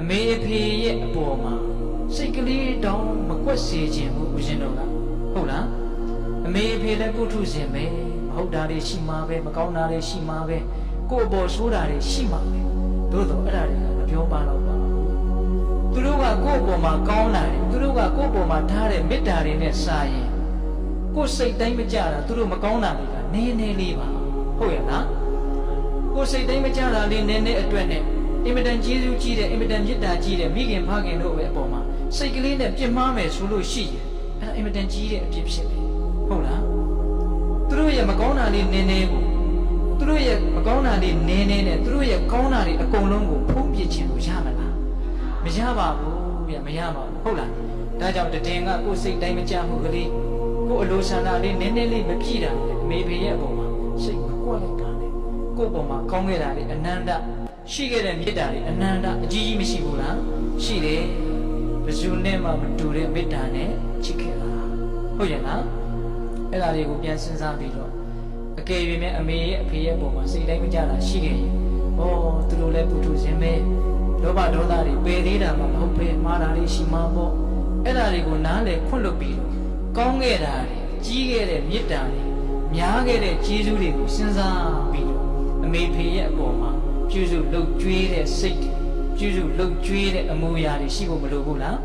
မေအဖေရဲ့အပေါ်မှာစိတ်ကလေးတောင်မကွက်စေခြင်းဘူးဦးဇင်းတို့ကဟုတ်လားအမေအဖေလည်းကိုထုရှင်ပဲမဟုတ်တာတွေရှိမှာပဲမကောင်းတာတွေရှိမှာပဲကိုယ်အပေါ်ဆိုးတာတွေရှိမှာပဲသို့တော့အဲ့ဒါတွေကမပြောပါတော့ပါဘူးသူတို့ကကိုယ့်အပေါ်မှာကောင်းတာတွေသူတို့ကကိုယ့်အပေါ်မှာထားတဲ့မေတ္တာတွေနဲ့စာရင်ကိုယ်စိတ်တိုင်းမကြတာသူတို့မကောင်းတာတွေကနည်းနည်းလေးပါဟုတ်ရဲ့လားကိုယ်စိတ်တိုင်းမကြတာလေးနည်းနည်းအတွက်နဲ့အင်မတန်ကျေးဇူးကြီးတဲ့အင်မတန်မေတ္တာကြီးတဲ့မိခင်ဖခင်တို့ရဲ့အပေါ်မှာစိတ်ကလေးနဲ့ပြစ်မှားမယ်ဆိုလို့ရှိရင်အဲ့ဒါအင်မတန်ကြီးတဲ့အဖြစ်ဖြစ်ပဲဟုတ်လားသူတို့ရဲ့မကောင်းတာလေးနည်းနည်းကိုသူတို့ရဲ့မကောင်းတာလေးနည်းနည်းနဲ့သူတို့ရဲ့ကောင်းတာတွေအကုန်လုံးကိုဖုံးပြခြင်းလို့ရမလားမရပါဘူးဗျမရပါဘူးဟုတ်လားဒါကြောင့်တည်ငါကိုယ်စိတ်တိုင်းမကြမှုကလေးကိုယ်အလိုဆန္ဒလေးနည်းနည်းလေးမပြည့်တာလေအမေဖေရဲ့အပေါ်မှာစိတ်မကွက်လိုက်တာလေကိုယ့်အပေါ်မှာကောင်းခဲ့တာလေအနန္တရှိခဲ့တဲ့မေတ္တာတွေအနန္တအကြီးကြီးမရှိဘူးလားရှိတယ်ဘယ်သူနဲ့မှမတူတဲ့မေတ္တာနဲ့ချစ်ခဲ့တာဟုတ်ရဲ့လားအဲ့ဒါတွေကိုပြန်စဉ်းစားပြီးတော့အကယ်၍မဲ့အမေရဲ့အဖေရဲ့ပုံမှာစိတ်တိုင်းမကြတာရှိခဲ့ရင်ဩသူတို့လည်းပုထုဇဉ်ပဲလောဘဒေါသတွေပယ်သေးတာမှမဟုတ်ပဲမှားတာတွေရှိမှာပေါ့အဲ့ဒါတွေကိုနားလည်ခွင့်လွတ်ပြီးတော့ကောင်းခဲ့တာတွေကြီးခဲ့တဲ့မေတ္တာတွေများခဲ့တဲ့ကျေးဇူးတွေကိုစဉ်းစားပြီးတော့အမေဖေရဲ့အပေါ်မှာပြုစုလှုပ်ကြွေးတဲ့စိတ်ပြုစုလှုပ်ကြွေးတဲ့အမူအရာတွေရှိဖို့မလိုဘူးလား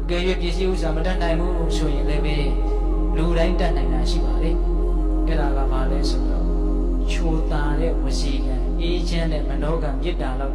အကယ်၍ပစ္စည်းဥစ္စာမတတ်နိုင်ဘူးဆိုရင်လည်းပဲလူတိုင်းတတ်နိုင်တာရှိပါလေအဲ့ဒါကဘာလဲဆိုတော့ချိုးသားတဲ့ဝစီကံအေးချမ်းတဲ့မနောကံမေတ္တာလောက်